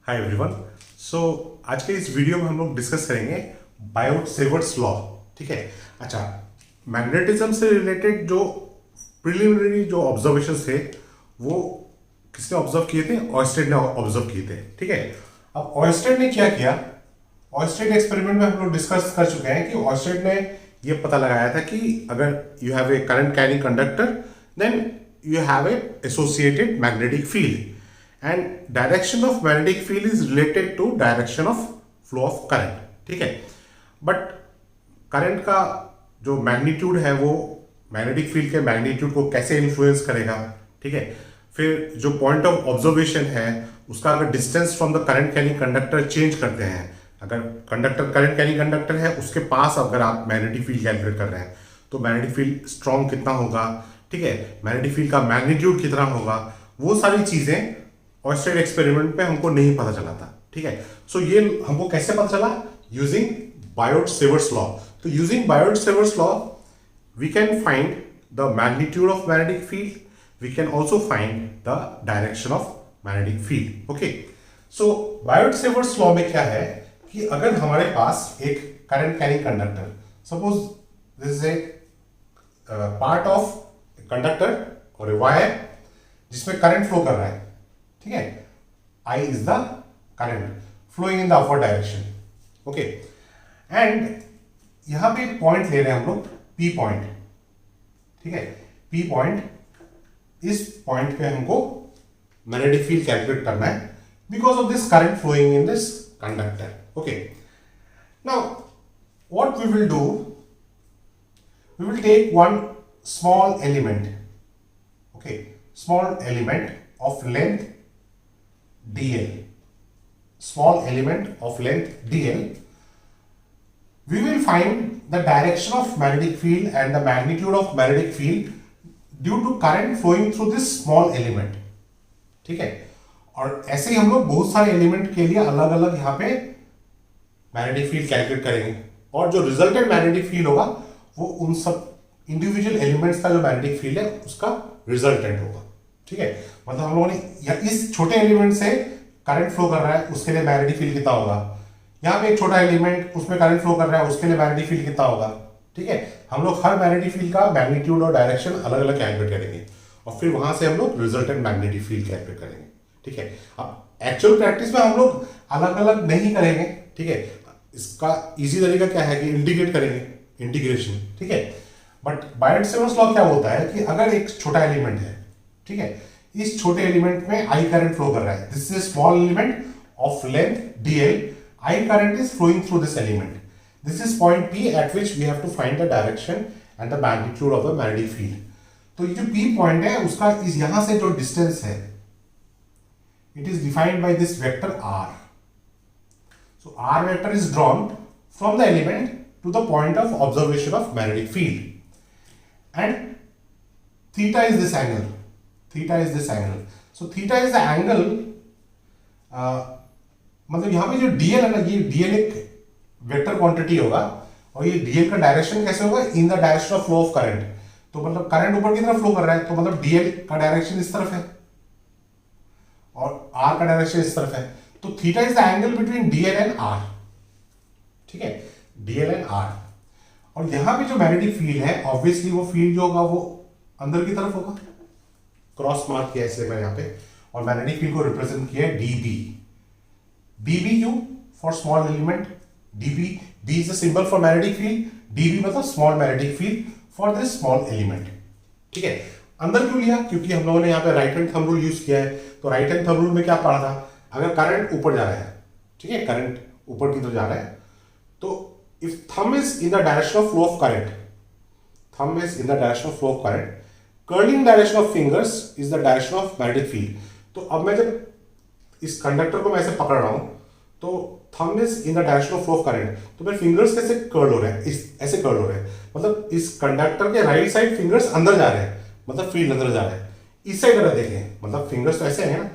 Hi everyone. सो आज के इस वीडियो में हम लोग डिस्कस करेंगे बायोट-सेवर्ट्स लॉ। ठीक है। अच्छा, मैग्नेटिज्म से रिलेटेड जो प्रिलिमिनरी जो ऑब्जर्वेशंस थे वो किसने ऑब्जर्व किए थे? ऑयस्टेड ने ऑब्जर्व किए थे। ठीक है। अब ऑयस्टेड ने क्या किया? ऑयस्टेड एक्सपेरिमेंट में हम लोग डिस्कस कर चुके हैं कि ऑयस्टेड ने ये पता लगाया था कि अगर you have a current carrying conductor then you have a associated magnetic field and direction of magnetic field is related to direction of flow of current. ठीक है। बट करंट का जो मैग्नीट्यूड है वो मैग्नेटिक फील्ड के magnitude को कैसे influence करेगा? ठीक है। फिर जो पॉइंट ऑफ ऑब्जर्वेशन है उसका अगर distance from the current carrying conductor change करते हैं, अगर कंडक्टर करंट कैरिंग कंडक्टर है उसके पास अगर आप मैग्नेटिक फील्ड कैलकुलेट कर रहे हैं तो मैग्नेटिक फील्ड स्ट्रॉन्ग कितना होगा? ठीक है। मैग्नेटिक फील्ड का मैग्नीट्यूड कितना होगा? वो सारी चीजें ऑयस्टेड एक्सपेरिमेंट पे हमको नहीं पता चला था। ठीक है। सो ये हमको कैसे पता चला? Using Biot Savart's law. तो using Biot Savart's law we can find the magnitude of magnetic field, we can also find the direction of magnetic field. Okay, so Biot-Savart's law में क्या है कि अगर हमारे पास एक current carrying conductor, suppose this is a part of conductor और a wire जिसमें current flow कर रहा है। ठीक है। I is the current flowing in the upward direction. Okay, and यहां पे एक पॉइंट ले रहे हैं हम लोग P पॉइंट। ठीक है। P पॉइंट, इस पॉइंट पे हमको मैग्नेटिक फील्ड कैलकुलेट करना है because of this current flowing in this conductor. Okay, now what we will do, we will take one small element, okay, small element of length dl, small element of length dl. We will find the direction of magnetic field and the magnitude of magnetic field due to current flowing through this small element. ठीक है। और ऐसे ही हम लोग बहुत सारे element के लिए अलग अलग यहाँ पे मैग्नेटिक फील्ड कैलकुलेट करेंगे और जो रिजल्टेंट मैग्नेटिक फील्ड होगा वो उन सब इंडिविजुअल एलिमेंट्स का जो मैग्नेटिक फील्ड है उसका रिजल्टेंट होगा। ठीक है। मतलब हम लोगों ने इस छोटे एलिमेंट से करंट फ्लो कर रहा है उसके लिए मैग्नेटिक फील्ड कितना होगा, यहाँ पे एक छोटा एलिमेंट उसमें करंट फ्लो कर रहा है उसके लिए मैग्नेटिक फील्ड कितना होगा। ठीक है। हम लोग हर मैग्नेटिक फील्ड का मैग्नीट्यूड और डायरेक्शन अलग अलग कैलकुलेट करेंगे और फिर वहां से हम लोग रिजल्टेंट मैग्नेटिक फील्ड कैलकुलेट करेंगे। ठीक है। अब एक्चुअल प्रैक्टिस में हम लोग अलग अलग नहीं करेंगे। ठीक है। इसका इजी तरीका क्या है कि इंटीग्रेट करेंगे, इंटीग्रेशन। ठीक है। बट बायोट-सेवर्ट्स लॉ क्या होता है कि अगर एक छोटा एलिमेंट है, ठीक है, इस छोटे एलिमेंट में आई करंट फ्लो कर रहा है, this is small element of length dl, I current is flowing through this element. This is point P at which we have to find the direction and the magnitude of the magnetic field. तो ये जो P point है उसका इस यहां से जो distance है it is defined by this vector r. So r vector is drawn from the element to the point of observation of magnetic field. And theta is this angle. Theta is this angle. So theta is the angle मतलब यहां पे जो dl है ना, ये dl एक vector quantity होगा और ये dl का डायरेक्शन कैसे होगा? In the direction of flow of current. तो मतलब करंट ऊपर की तरफ फ्लो कर रहा है तो मतलब dl का डायरेक्शन इस तरफ है और r का डायरेक्शन इस तरफ है। तो theta is the angle between dl and r। ठीक है। dl and r। और यहां पे जो मैग्नेटिक फील्ड है ऑब्वियसली वो फील्ड जो होगा वो अंदर की तरफ होगा, क्रॉस मार्क किया इसलिए मैं यहां पे, और मैग्नेटिक फील्ड को रिप्रेजेंट किया है db। dBu for small element, dB, B is the symbol for magnetic field, dB मतलब small magnetic field for this small element। ठीक है। अंदर क्यों लिया? क्योंकि हम लोगों ने यहाँ पे right hand thumb rule use किया है। तो राइट हैंड थंब रूल में क्या पढ़ा था? अगर करंट ऊपर जा रहा है, ठीक है, करंट ऊपर की तरफ जा रहा है, तो if thumb is in the direction of flow of current, thumb is in the direction of flow of current, curling direction of fingers is the direction of magnetic field. तो अब मैं जब इस कंडक्टर को मैं ऐसे पकड़ रहा हूं तो thumb is in the direction of flow of current, तो मेरे फिंगर्स कैसे कर्ल हो रहे हैं? ऐसे कर्ल हो रहे हैं, मतलब इस कंडक्टर के राइट साइड फिंगर्स अंदर जा रहे हैं, मतलब फील्ड अंदर जा रहा है। इस साइड अगर देखें मतलब फिंगर्स तो ऐसे हैं ना,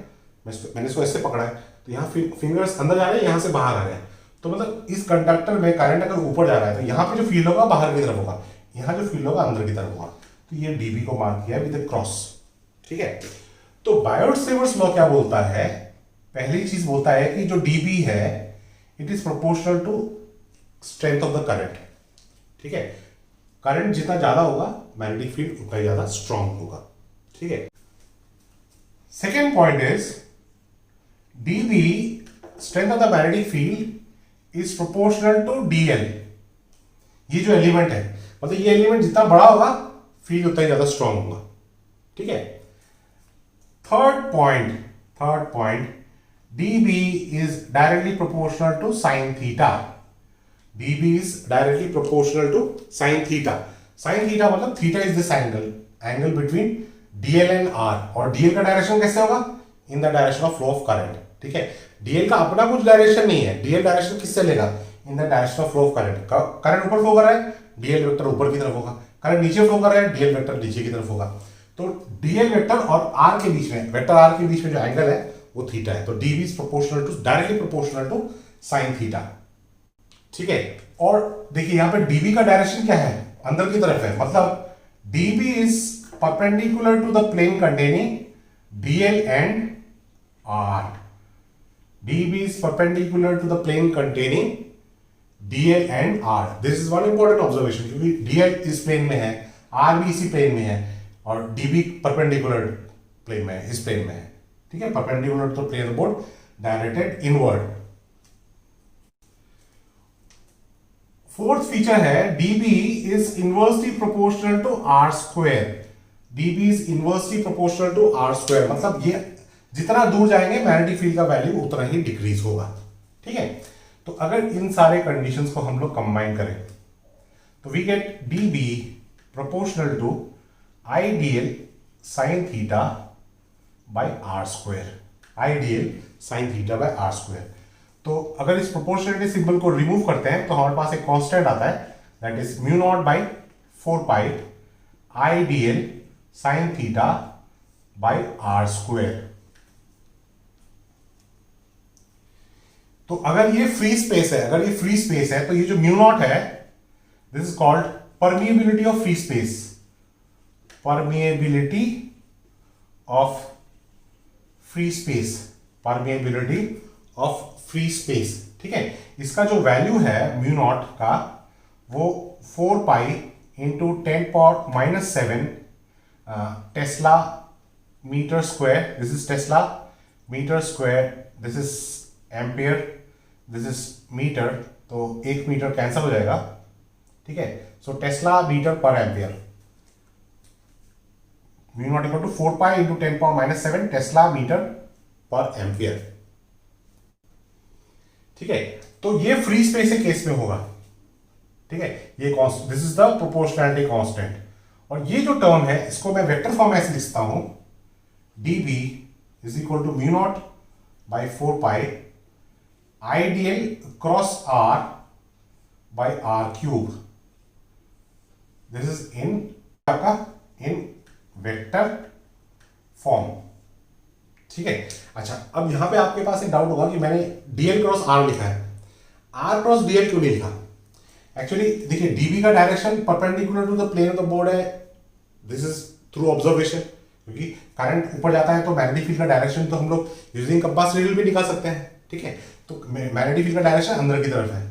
मैंने इसको ऐसे पकड़ा है तो यहाँ फिंगर्स अंदर जा रहे हैं, यहाँ से बाहर आ रहे हैं। तो मतलब इस कंडक्टर में करंट अगर ऊपर जा रहा है तो यहाँ पे जो फील्ड होगा बाहर की तरफ होगा, यहाँ जो फील्ड होगा अंदर की तरफ होगा। तो ये डीबी को मार्क किया विद क्रॉस। ठीक है। तो बायोट-सेवर्ट्स लॉ क्या बोलता है? पहली चीज बोलता है कि जो dB है it is proportional to strength of the current. ठीक है, करंट जितना ज्यादा होगा मैग्नेटिक फील्ड उतना ज्यादा स्ट्रांग होगा। ठीक है, second point is dB strength of the magnetic field is proportional to dl। ये जो एलिमेंट है, मतलब ये एलिमेंट जितना बड़ा होगा फील्ड उतना ही ज्यादा स्ट्रांग होगा। ठीक है, third point dB is directly proportional to sin theta। dB is directly proportional to sin theta। sin theta मतलब theta is this angle between dl and r। और dl का डायरेक्शन कैसे होगा? in the direction of flow of current। ठीक है, dl का अपना कुछ डायरेक्शन नहीं है, dl डायरेक्शन किससे लेगा? in the direction of flow of current। Current ऊपर फ्लो कर रहा है, dl वेक्टर ऊपर की तरफ होगा। करंट नीचे फ्लो कर रहा है, dl वेक्टर नीचे की तरफ होगा। तो dl वेक्टर और r के बीच में, वेक्टर r के बीच में जो एंगल है वो थीटा है। तो dB is proportional to, directly proportional to sine theta. ठीक है, और देखिए यहां पे dB का डायरेक्शन क्या है? अंदर की तरफ है, मतलब dB is perpendicular to the plane containing dl and r। dB is perpendicular to the plane containing dl and r। This is one important observation, क्योंकि dl इस प्लेन में है, r भी इसी प्लेन में है, और dB परपेंडिकुलर प्लेन में है, इस प्लेन में है। ठीक है, perpendicular to plane board, directed inward. Fourth feature है dB is inversely proportional to r square. dB is inversely proportional to r square, मतलब ये जितना दूर जाएंगे मैग्नेटिक फील्ड का वैल्यू उतना ही डिक्रीज होगा। ठीक है, तो अगर इन सारे कंडीशंस को हम लोग कंबाइन करें तो we get dB proportional to ideal sin theta by r square. ideal sin theta by r square. तो अगर इस प्रोपोर्शनलिटी सिंबल को रिमूव करते हैं तो हमारे पास एक कांस्टेंट आता है, that is mu naught by 4 pi ideal sin theta by r square. तो अगर ये फ्री स्पेस है, तो ये जो म्यू नॉट है, this is called permeability of free space. Permeability of free space. ठीक है, इसका जो वैल्यू है म्यू नॉट का वो 4 pi into 10⁻⁻7 tesla metre square. This is tesla metre square, this is ampere, this is metre, तो 1 metre cancel हो जाएगा। ठीक है, so tesla metre per ampere, mu naught equal to 4 pi into 10⁻⁻7 tesla metre per ampere. ठीक है, तो ये free space के केस में होगा। ठीक है, ये this is the proportionality constant. और ये जो टर्म है इसको मैं वेक्टर फॉर्म में ऐसे लिखता हूं, dB is equal to mu naught by 4 pi ideal cross r by r cube. This is in vector form. ठीक है, अच्छा अब यहां पे आपके पास एक डाउट होगा कि मैंने dl क्रॉस r लिखा है, r क्रॉस dl क्यों नहीं लिखा? एक्चुअली देखिए dB का direction perpendicular to the plane of the board है, दिस इज थ्रू ऑब्जर्वेशन। क्योंकि करंट ऊपर जाता है तो मैग्नेटिक फील्ड का डायरेक्शन तो हम लोग यूजिंग कंपास नीडल भी निकाल सकते हैं। ठीक है, तो मैग्नेटिक फील्ड का डायरेक्शन अंदर की तरफ है,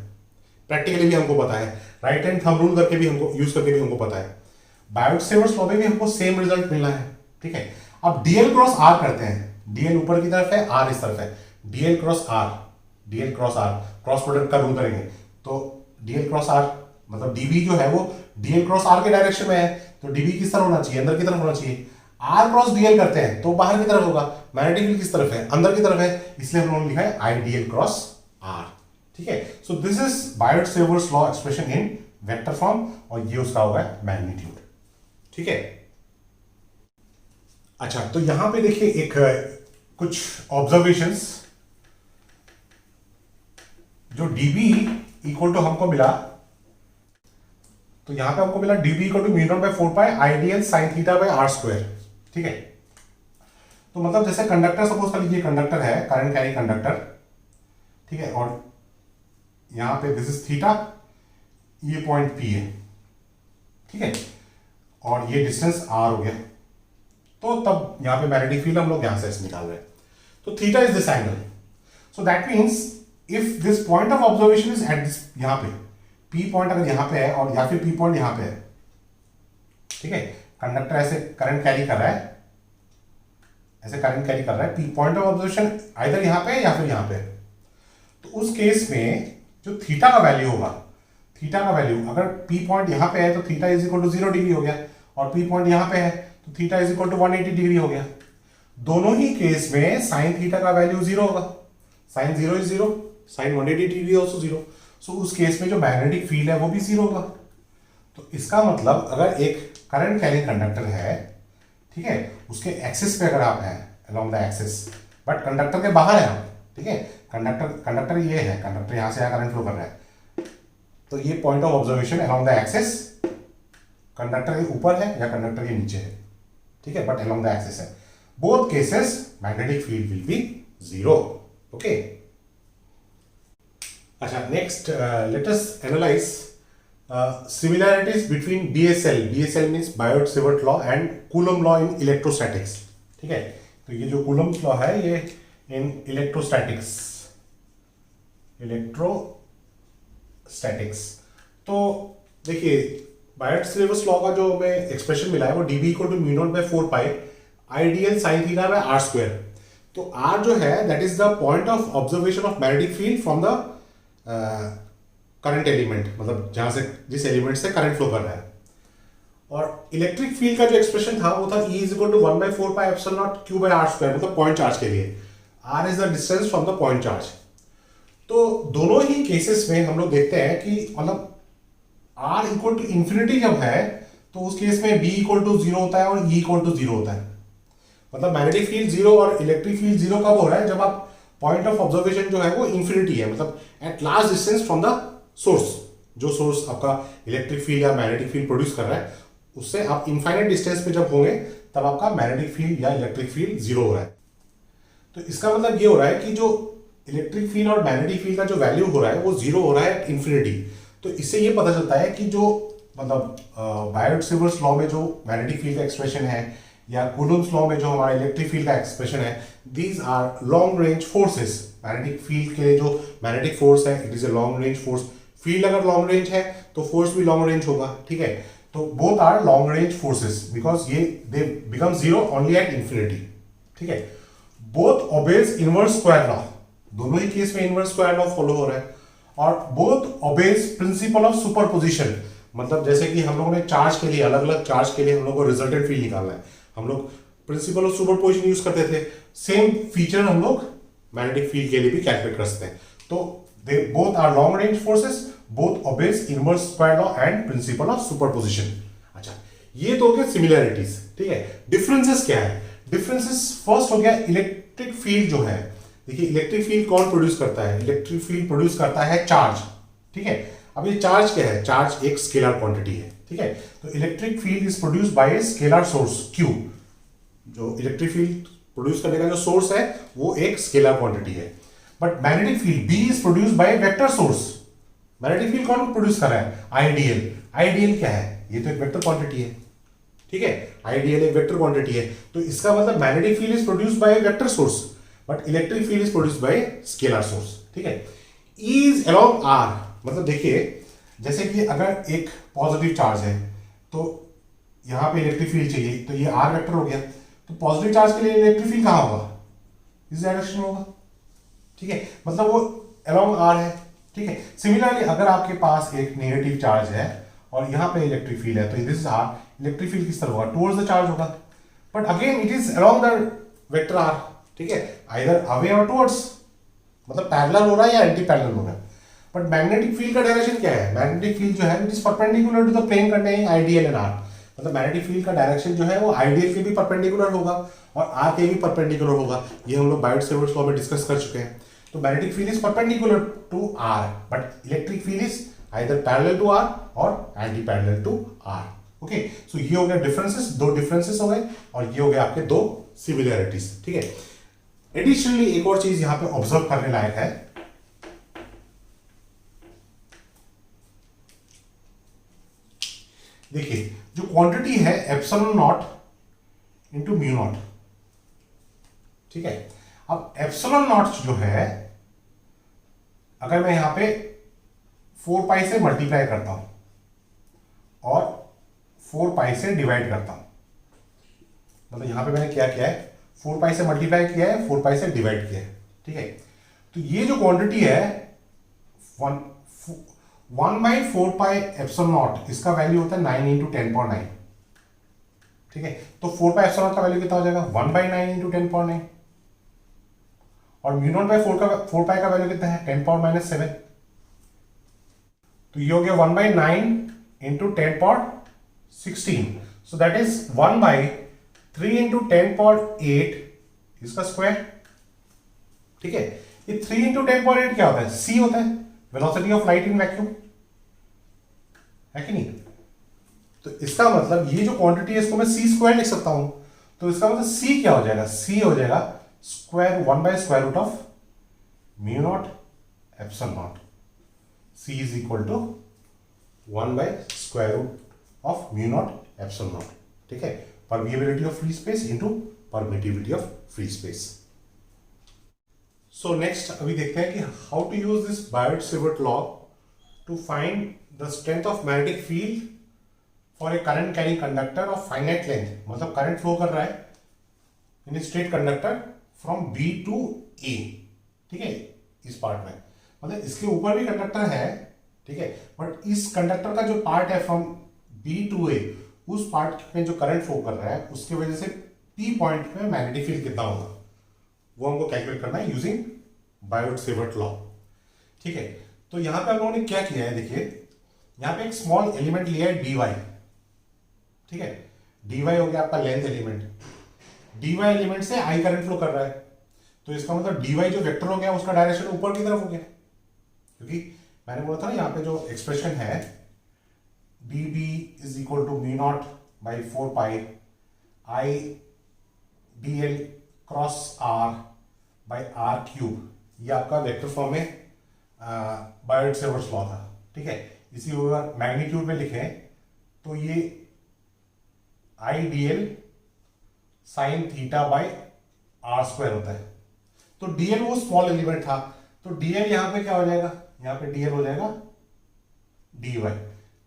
प्रैक्टिकली भी हमको पता है, राइट हैंड थंब रूल करके भी हमको यूज करके भी हमको पता है। बायोट-सेवर्ट्स लॉ में भी हमको सेम रिजल्ट मिलना है। ठीक है, अब dl क्रॉस r करते हैं, dl ऊपर की तरफ है, r इस तरफ है, dl cross r cross product का रूल करेंगे तो dl क्रॉस r मतलब dB जो है वो dl क्रॉस r के डायरेक्शन में है, तो dB किस तरफ होना चाहिए? अंदर की तरफ होना चाहिए। r क्रॉस dl करते हैं तो बाहर की तरफ होगा, मैग्नेटिक फील्ड किस तरफ है? अंदर की तरफ है, इसलिए हम लोगों ने लिखा है ideal क्रॉस r। ठीक है, सो this is Biot-Savart's law expression in vector form, और ये उसका होगा मैग्नीट्यूड। ठीक है, अच्छा तो यहां पे देखिए एक कुछ ऑब्जर्वेशंस, जो dB इक्वल टू हमको मिला, तो यहां पे हमको मिला dB equal to mu naught by 4 pi ideal sin theta by r square. ठीक है, तो मतलब जैसे कंडक्टर, सपोज कर लीजिए कंडक्टर है, करंट कैरी कंडक्टर। ठीक है, और यहां पे दिस इज थीटा, ये पॉइंट P है। ठीक है, और ये डिस्टेंस r हो गया, तो तब यहां पे मैग्नेटिक फील्ड हम लोग यहां से निकाल रहे हैं। तो theta is this angle, so that means if this point of observation is at this, यहां पे पी पॉइंट अगर यहां पे है और या फिर पी पॉइंट यहां पे है, ठीक है, कंडक्टर ऐसे करंट कैरी कर रहा है, ऐसे करंट कैरी कर रहा है, P point of observation either यहां पे है या फिर यहां पे, तो उस केस में जो थीटा का वैल्यू होगा, थीटा का वैल्यू अगर पी पॉइंट यहां पे है तो theta is equal to 0 degree हो गया, और पी पॉइंट यहां पे है तो theta is equal to 180 degree हो गया। दोनों ही केस में साइन थीटा का वैल्यू 0 होगा, sine 0 is 0, sine 180 degree also 0। So उस केस में जो मैग्नेटिक फील्ड है वो भी 0 होगा। तो इसका मतलब अगर एक करंट कैरिंग कंडक्टर है, ठीक है, उसके एक्सिस पे अगर आप हैं along the axis, but conductor के बाहर है आप, ठीक है, कंडक्टर ये है, कंडक्टर यहां से यहां करंट फ्लो कर रहा है, तो ये point of observation along the axis conductor के ऊपर है या कंडक्टर के नीचे है, ठीक है, बट अलोंग द एक्सिस है। Both cases magnetic field will be 0। Okay, अच्छा, next let us analyse similarities between BSL, BSL means Biot-Savart law and Coulomb law in electrostatics, ठीक है। तो ये जो Coulomb's law है ये in electrostatics, तो देखिए Biot-Savart law का जो हमें एक्सप्रेशन मिला है वो dB equal to mu naught by 4 pi ideal sine theta by R square. तो आर जो है that is the point of observation of magnetic field from the current element, मतलब जहां से जिस एलिमेंट से करंट फ्लो कर रहा है। और इलेक्ट्रिक फील्ड का जो एक्सप्रेशन था वो था E is equal to 1/4 pi epsilon naught Q by R square, मतलब पॉइंट चार्ज के लिए R is the distance from the point charge. तो दोनों ही केसेस में हम लोग देखते हैं कि मतलब R इक्वल टू इंफिनिटी जब है तो उस केस में B इक्वल टू 0 होता है और E इक्वल टू 0 होता है। मतलब मैग्नेटिक फील्ड 0 और इलेक्ट्रिक फील्ड 0 कब हो रहा है, जब आप पॉइंट ऑफ ऑब्जर्वेशन जो है वो इंफिनिटी है, मतलब at last distance from the source, जो सोर्स आपका इलेक्ट्रिक फील्ड या मैग्नेटिक फील्ड प्रोड्यूस कर रहा है उससे आप इनफाइनाइट डिस्टेंस पे जब होंगे तब आपका मैग्नेटिक फील्ड या इलेक्ट्रिक फील्ड 0 हो रहा है। तो इसका मतलब ये हो रहा है कि जो इलेक्ट्रिक फील्ड और मैग्नेटिक फील्ड का जो वैल्यू हो रहा है वो 0 हो रहा है इन्फिनिटी। तो इससे ये पता चलता है कि जो मतलब बायोट-सेवर्ट्स लॉ में जो मैग्नेटिक फील्ड का एक्सप्रेशन है या कूलम्ब्स लॉ में जो हमारा इलेक्ट्रिक फील्ड का एक्सप्रेशन है, these are long range forces. Magnetic field के लिए जो मैग्नेटिक फोर्स है it is a long range force. Field अगर लॉन्ग रेंज है तो फोर्स भी लॉन्ग रेंज होगा, ठीक है। तो both are long range forces because ये they become 0 only at infinity, ठीक है। Both obeys inverse square law, दोनों ही केस में इनवर्स स्क्वायर लॉ फॉलो हो रहा है। और both obey principle of superposition, मतलब जैसे कि हम लोगों ने चार्ज के लिए अलग अलग चार्ज के लिए हम लोग को रिजल्टेंट फील्ड निकालना है, हम लोग प्रिंसिपल ऑफ सुपरपोजिशन यूज करते थे, सेम फीचर हम लोग मैग्नेटिक फील्ड के लिए भी कैलकुलेट कर सकते हैं। तो they both are long range forces, both obeys inverse square law and principle of superposition. अच्छा, ये तो हो गया सिमिलैरिटीज, ठीक है। डिफरेंसेस क्या है? डिफरेंसेस फर्स्ट हो गया इलेक्ट्रिक फील्ड जो है, देखिए इलेक्ट्रिक फील्ड कौन प्रोड्यूस करता है? इलेक्ट्रिक फील्ड प्रोड्यूस करता है चार्ज, ठीक है। अब ये चार्ज क्या है? चार्ज एक स्केलर क्वांटिटी है, ठीक है। तो electric field is produce by a scalar source Q। जो इलेक्ट्रिक फील्ड प्रोड्यूस करने का जो सोर्स है वो एक स्केलर क्वांटिटी है। But magnetic field B is produce by vector source. Magnetic field कौन प्रोड्यूस कर रहा है? आइडियल। आइडियल क्या है? ये तो एक वेक्टर क्वांटिटी है, ठीक है। आइडियल एक वेक्टर क्वांटिटी है, तो इसका मतलब magnetic field is produce by vector source but electric field is produce by scalar source, ठीक है। E इज अलोंग R, मतलब देखिए जैसे कि अगर एक पॉजिटिव चार्ज है तो यहां पे इलेक्ट्रिक फील्ड चाहिए, तो ये R वेक्टर हो गया, तो पॉजिटिव चार्ज के लिए इलेक्ट्रिक फील्ड कहां होगा? इस डायरेक्शन में होगा, ठीक है। मतलब वो अलोंग R है, ठीक है। सिमिलरली अगर आपके पास एक नेगेटिव चार्ज है और यहां पे इलेक्ट्रिक फील्ड है तो this is R, electric field किस तरफ होगा? टुवर्ड्स द चार्ज होगा, but again it is along the vector R, ठीक है। आइदर अवे और टुवर्ड्स, मतलब पैरेलल हो रहा है या एंटी पैरेलल हो रहा है। बट मैग्नेटिक फील्ड का डायरेक्शन क्या है? मैग्नेटिक फील्ड जो है it is perpendicular to the plane containing ideal and R। मतलब मैग्नेटिक फील्ड का डायरेक्शन जो है वो आइडियल के भी परपेंडिकुलर होगा और R के भी परपेंडिकुलर होगा। ये हम लोग बायोट-सेवर्ट्स लॉ में डिस्कस कर चुके हैं। तो magnetic field is perpendicular to R but electric field is either parallel to R or anti parallel to R। Okay, so ये हो गया डिफरेंसेस, दो डिफरेंसेस हो गए और ये हो गया आपके दो सिमिलैरिटीज, ठीक है। एडिशनली एक और चीज यहां पे ऑब्जर्व करने लायक है, देखिए जो क्वांटिटी है epsilon not into mu naught, ठीक है। अब एप्सिलॉन नॉट जो है अगर मैं यहां पे 4 पाई से मल्टीप्लाई करता हूं और 4 पाई से डिवाइड करता हूं, मतलब यहां पे मैंने क्या किया है, 4 पाई से मल्टीप्लाई किया है, 4 पाई से डिवाइड किया है, ठीक है। तो ये जो क्वांटिटी है 1/4 पाई एप्सिलॉन नॉट, इसका वैल्यू होता है 9 इंटू 10 पावर 9, ठीक है। तो 4 पाई एप्सिलॉन नॉट का वैल्यू कितना हो जाएगा, 1/9 इंटू 10 पावर 9, और म्यू नॉट बाई 4 पाई का वैल्यू कितना है, 10 पावर -7। तो ये हो गया 1/9 into 10 power 16, so that is 1/3 into 10 power 8 इसका स्क्वायर, ठीक है। ये 3 इंटू 10 पावर 8 क्या होता है, c होता है, velocity of light in vacuum, है कि नहीं। तो इसका मतलब ये जो क्वांटिटी है इसको मैं c स्क्वायर लिख सकता हूं, तो इसका मतलब c क्या हो जाएगा, c हो जाएगा स्क्वायर 1/√ऑफ mu naught epsilon naught, c is equal to 1/√ऑफ म्यू नॉट एप्सिलॉन नॉट, ठीक है। Permeability of free space into permittivity of free space. So next अभी देखते हैं कि how to use this Biot Savart law to find the strength of magnetic field for a current carrying conductor of finite length, मतलब current flow कर रहा है in straight conductor from B to ए, ठीक है। इस पार्ट में मतलब इसके ऊपर भी कंडक्टर है, ठीक है, बट इस कंडक्टर का जो पार्ट है फ्रॉम बी टू ए, उस पार्ट में जो करंट फ्लो कर रहा है उसकी वजह से पी पॉइंट में मैग्नेटिक फील्ड कितना होगा वो हमको कैलकुलेट करना है यूजिंग बायोट-सेवर्ट लॉ, ठीक है। तो यहां पे हम लोगों ने क्या किया है, देखिए यहां पे एक स्मॉल एलिमेंट लिया है dy, ठीक है। dy हो गया आपका लेंथ एलिमेंट, dy एलिमेंट से I करंट फ्लो कर रहा है, तो इसका मतलब dy जो वेक्टर हो गया उसका डायरेक्शन ऊपर की तरफ हो गया, क्योंकि मैंने बोला था ना यहाँ पे जो एक्सप्रेशन है dB is equal to mu naught by 4 pi I dl cross r by r cube, ये आपका वेक्टर फॉर्म में बायोट-सेवर्ट लॉ था, ठीक है। इसी अगर मैग्नीट्यूड में लिखें तो ये I dl sign theta by r square होता है। तो dl वो स्मॉल एलिमेंट था, तो dl यहां पे क्या हो जाएगा, यहां पे dl हो जाएगा dy,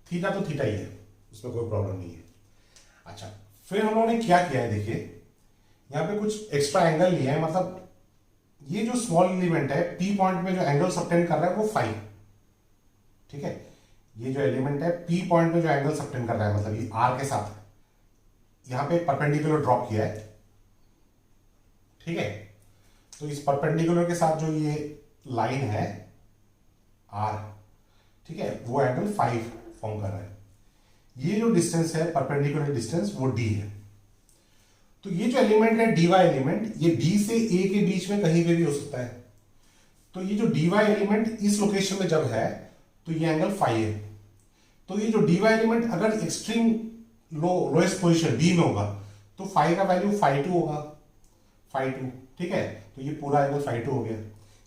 थीटा तो थीटा ही है, उसमें कोई प्रॉब्लम नहीं है। अच्छा, फिर हम लोगों ने क्या किया है, देखिए यहां पे कुछ एक्स्ट्रा एंगल लिया है, मतलब ये जो स्मॉल एलिमेंट है पी पॉइंट में जो एंगल सबटेंड कर रहा है वो फाई, ठीक है। ये जो एलिमेंट है पी पॉइंट में जो एंगल सबटेंड कर रहा है, मतलब ये आर के साथ यहां पे परपेंडिकुलर ड्रॉप किया है, ठीक है। तो इस परपेंडिकुलर के साथ जो ये लाइन है आर, ठीक है, वो एंगल 5 फॉर्म कर रहा है। ये जो डिस्टेंस है परपेंडिकुलर डिस्टेंस वो डी है। तो ये जो एलिमेंट है dy एलिमेंट, ये d से a के बीच में कहीं पे भी हो सकता है। तो ये जो dy एलिमेंट इस लोकेशन में जब है तो ये एंगल फाई है। तो ये जो dy एलिमेंट अगर एक्सट्रीम लोएस्ट पोजीशन b में होगा तो फाई का वैल्यू फाई 2 होगा, फाई 2, ठीक है। तो ये पूरा एंगल फाई 2 हो गया।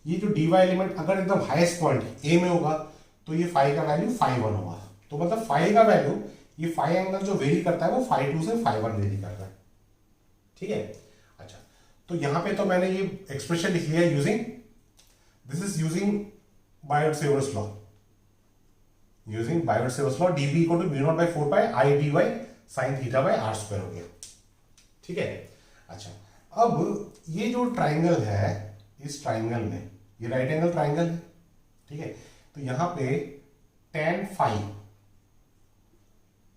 ये जो dy एलिमेंट अगर एकदम हाईएस्ट पॉइंट a में होगा तो ये फाई का वैल्यू फाई 1 होगा। तो मतलब फाई का वैल्यू, ये फाई एंगल जो वेरी करता है वो फाई 2 से फाई 1 वेरी कर रहा है, ठीक है। अच्छा, तो यहां पे तो मैंने ये एक्सप्रेशन लिख लिया using, this is using Biot Savart law, using Biot Savart law, dB equal to mu naught by 4 pi I dy sine theta by r square हो गया, ठीक है। अच्छा, अब ये जो ट्राइंगल है, इस ट्राइंगल में ये राइट एंगल ट्राइंगल है, ठीक है। तो यहां पे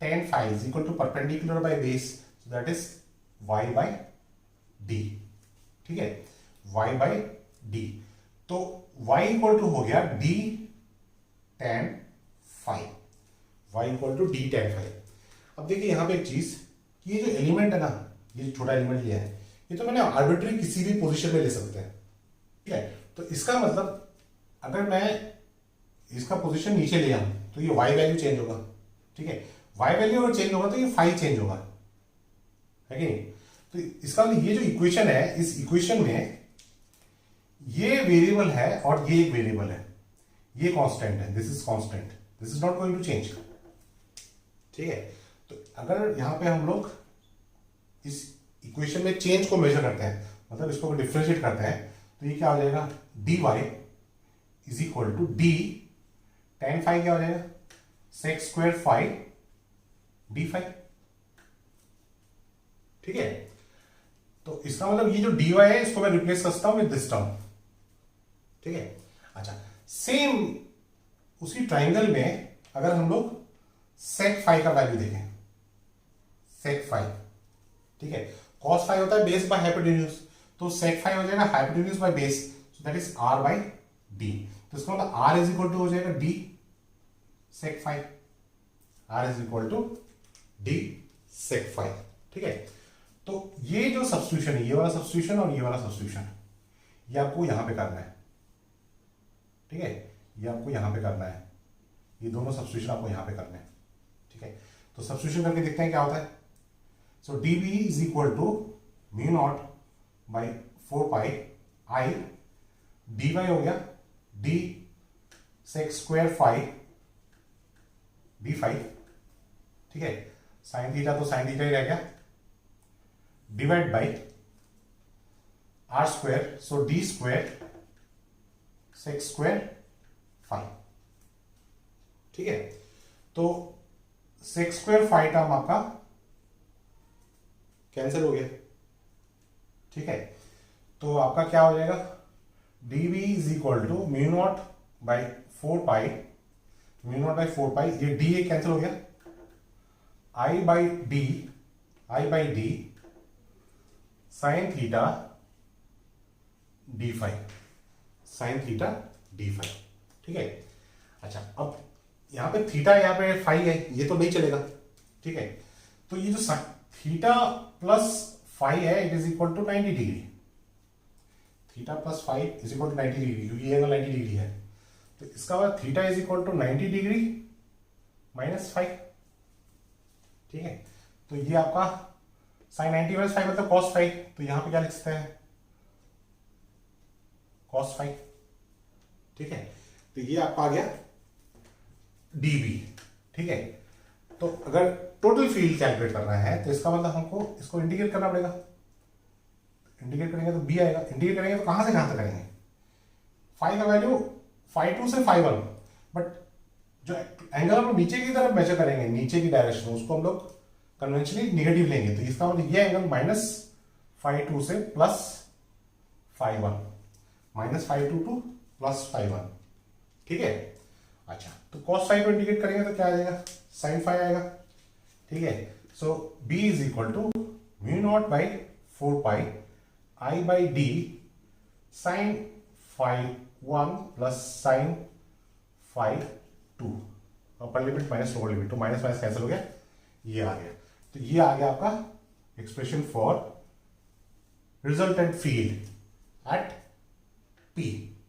tan phi is equal to perpendicular by base, so that is y by D, ठीक है, y बाई डी। तो y इक्वल टू हो गया d tan phi, y equal to d tan phi। अब देखिए यहां पे एक चीज, ये जो एलिमेंट है ना, ये छोटा एलिमेंट लिया है, ये तो मैंने आर्बिट्री किसी भी पोजीशन में ले सकते हैं, ठीक है। तो इसका मतलब अगर मैं इसका पोजीशन नीचे ले आऊं तो ये y वैल्यू चेंज होगा, ठीक है। y वैल्यू अगर चेंज होगा तो ये फाई चेंज होगा, है कि नहीं। तो इसका मतलब ये जो इक्वेशन है, इस इक्वेशन में ये वेरिएबल है और ये एक वेरिएबल है, ये कांस्टेंट है, this is constant, this is not going to change, ठीक है। तो अगर यहां पे हम लोग इस इक्वेशन में चेंज को मेजर करते हैं, मतलब इसको डिफरेंशिएट करते हैं, तो ये क्या हो जाएगा, dy is equal to D tan five क्या हो जाएगा, sec square five D five. ठीक है, तो इसका मतलब ये जो dy है इसको मैं रिप्लेस कर सकता हूं विद दिस टर्म। ठीक है, अच्छा सेम उसी ट्राइंगल में अगर हम लोग sec फाइव का वैल्यू देखें, sec फाइव, ठीक है, cos फाइव होता है बेस बाय हाइपोटेन्यूज, तो sec फाइव हो जाएगा hypotenuse by base, so that is r by d। तो इसका मतलब r इज इक्वल टू हो जाएगा d sec five, r is equal to d sec five. ठीक है, तो ये जो सब्स्टिट्यूशन है, ये वाला सब्स्टिट्यूशन और ये वाला सब्स्टिट्यूशन, ये आपको यहां पे करना है। ठीक है, ये आपको यहां पे करना है, ये दोनों सब्स्टिट्यूशन आपको यहां पे करने हैं। ठीक है, तो सब्स्टिट्यूशन करके देखते हैं क्या होता है। So D B is equal to mu naught by 4 pi I D Y हो गया D sec square five D five. ठीक है, साइन थीटा तो साइन थीटा ही रह गया, divide by R square, so D square sec square five. ठीक है, तो सेक स्क्वायर फाइव टर्म आपका कैंसिल हो गया। ठीक है, तो आपका क्या हो जाएगा, D B is equal to mu naught by 4 pi, mu naught by 4 pi, ये डी ए कैंसिल हो गया, I by D sine theta D five, sine theta D five. ठीक है, अच्छा अब यहां पे थीटा यहां पे फाइव है, ये तो नहीं चलेगा। ठीक है, तो ये जो थीटा प्लस फाइव है it is equal to 90 degree, theta plus five is equal to 90 degree, क्योंकि ये एंगल 90 डिग्री है, तो इसका मतलब theta is equal to 90 degree minus five. ठीक है, तो ये आपका साइन 90 माइनस फाइव मतलब कॉस फाइव, तो यहां पे क्या लिख सकते हैं, कॉस फाइव। ठीक है, तो ये आपका आ गया डीबी। ठीक है, तो अगर टोटल फील्ड कैलकुलेट करना है तो इसका मतलब हमको इसको इंटीग्रेट करना पड़ेगा, इंटीग्रेट करेंगे तो बी आएगा, इंटीग्रेट करेंगे तो कहां से कहां तक करेंगे, फाइव का वैल्यू 5 2 से 5 1, बट जो एंगल हम नीचे की तरफ मेजर करेंगे, नीचे की डायरेक्शन, उसको हम लोग कन्वेंशनली नेगेटिव लेंगे, तो इसका मतलब ये एंगल माइनस 5 2 से प्लस 5 1, माइनस 5 2 टू प्लस 5 1। ठीक है, अच्छा तो cos फाइव को इंटीग्रेट करेंगे तो क्या आ जाएगा, साइन फाइव आएगा। ठीक है, so b is equal to mu naught by 4 pi I by D sine five 1 plus sine five 2, upper limit minus lower limit, तो माइनस माइनस कैंसिल हो गया, ये आ गया। तो ये आ गया आपका expression for resultant field at P।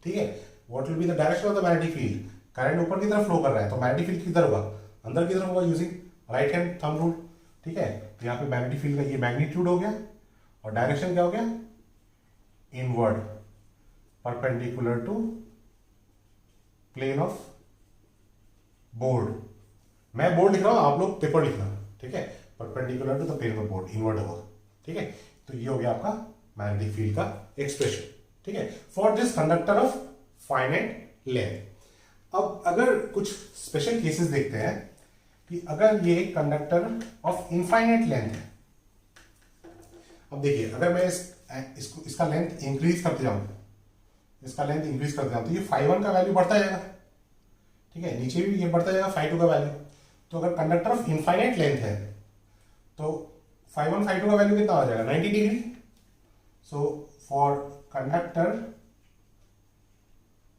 ठीक है, what will be the direction of the magnetic field, current ऊपर की तरफ फ्लो कर रहा है तो मैग्नेटिक फील्ड किधर होगा, अंदर की तरफ होगा using right hand thumb rule. ठीक है, तो यहाँ पे मैग्नेटिक फील्ड का ये मैग्नीट्यूड हो गया और डायरेक्शन क्या हो गया, inward perpendicular to plane of board. मैं बोर्ड लिख रहा हूं, आप लोग पेपर लिखना। ठीक है, perpendicular to the plane of board, inward होगा। ठीक है, तो ये हो गया आपका मैग्नेटिक फील्ड का एक्सप्रेशन। ठीक है, for this conductor of finite length. अब अगर कुछ स्पेशल केसेस देखते हैं कि अगर ये कंडक्टर ऑफ इनफाइनाइट लेंथ है, अब देखिए अगर मैं इसका लेंथ इंक्रीज करते जाऊं, इसका लेंथ इंक्रीज करते जाऊं, तो ये 5 1 का वैल्यू बढ़ता जाएगा। ठीक है, नीचे भी ये बढ़ता जाएगा 5 2 का वैल्यू। तो अगर कंडक्टर ऑफ इनफाइनाइट लेंथ है तो 5 1 5 2 का वैल्यू कितना हो जाएगा, 90 degree. So for conductor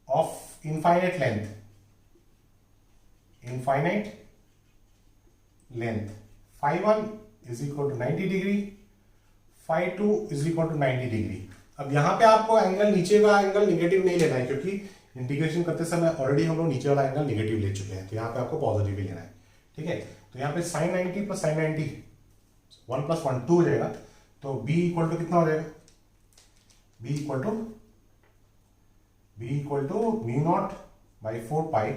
of infinite length, infinite length 5 1 is equal to 90 degree, 5 2 is equal to 90 degree. अब यहां पे आपको एंगल नीचे का एंगल निगेटिव नहीं लेना है, क्योंकि इंटीग्रेशन करते समय ऑलरेडी हम लोग नीचे वाला एंगल निगेटिव ले चुके हैं, तो यहाँ पे आपको पॉजिटिव ही लेना है। ठीक है, तो यहाँ पे साइन 90 प्लस साइन 90 1 प्लस 1 2 हो जाएगा, तो b इक्वल टू कितना हो जाएगा, b equal to mu naught by 4 pi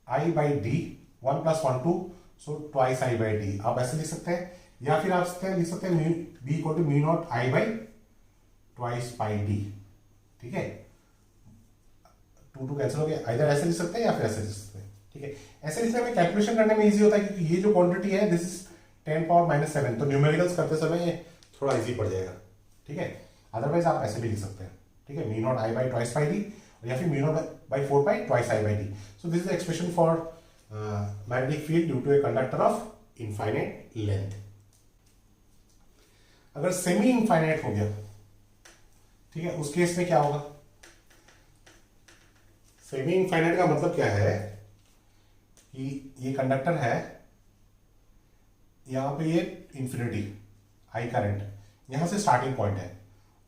I by D 1 plus 1 2, so twice I by D. आप ऐसे लिख सकते हैं, या फिर आप लिख सकते हैं b equal to mu naught I by twice pi D. ठीक है, टू टू कैंसिल हो गया, इधर ऐसे लिख सकते हैं या फिर ऐसे लिख सकते हैं, ठीक है। ऐसे लिखने में कैलकुलेशन करने में इजी होता है क्योंकि ये जो क्वांटिटी है दिस इज 10 पावर -7, तो न्यूमेरिकल्स करते समय ये थोड़ा इजी पड़ जाएगा, ठीक है। अदरवाइज आप ऐसे भी लिख सकते हैं, ठीक है, mu naught I by twice pi D या फिर mu naught by 4 pi twice I by D. So this is expression for magnetic field due to a conductor of infinite length. अगर सेमी इनफाइनाइट हो गया, ठीक है, उस case में क्या होगा? सेमी इनफाइनाइट का मतलब क्या है कि ये कंडक्टर है, यहां पे ये इंफिनिटी आई करंट यहां से स्टार्टिंग पॉइंट है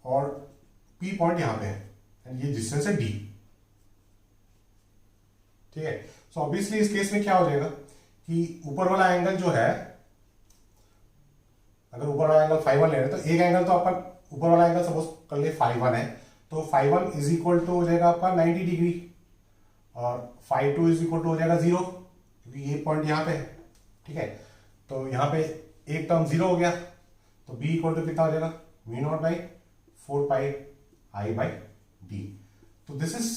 और पी पॉइंट यहां पे है एंड ये डिस्टेंस है डी, ठीक है। सो ऑब्वियसली इस केस में क्या हो जाएगा कि ऊपर वाला एंगल जो है, अगर ऊपर वाला एंगल φ1 ले रहे हैं तो एक एंगल तो आपका ऊपर वाला एंगल सपोज कर लिए φ1 है, तो φ1 इज इक्वल टू हो जाएगा आपका 90 डिग्री और φ2 इज इक्वल टू हो जाएगा 0 क्योंकि ये पॉइंट यहाँ पे है, ठीक है। तो यहाँ पे एक टर्म 0 हो गया, तो b इक्वल टू कितना हो जाएगा mu naught by 4 pi I by D. तो this is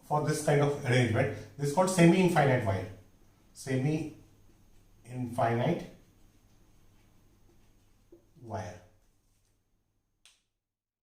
for this kind of arrangement, this called semi infinite wire, semi infinite wire.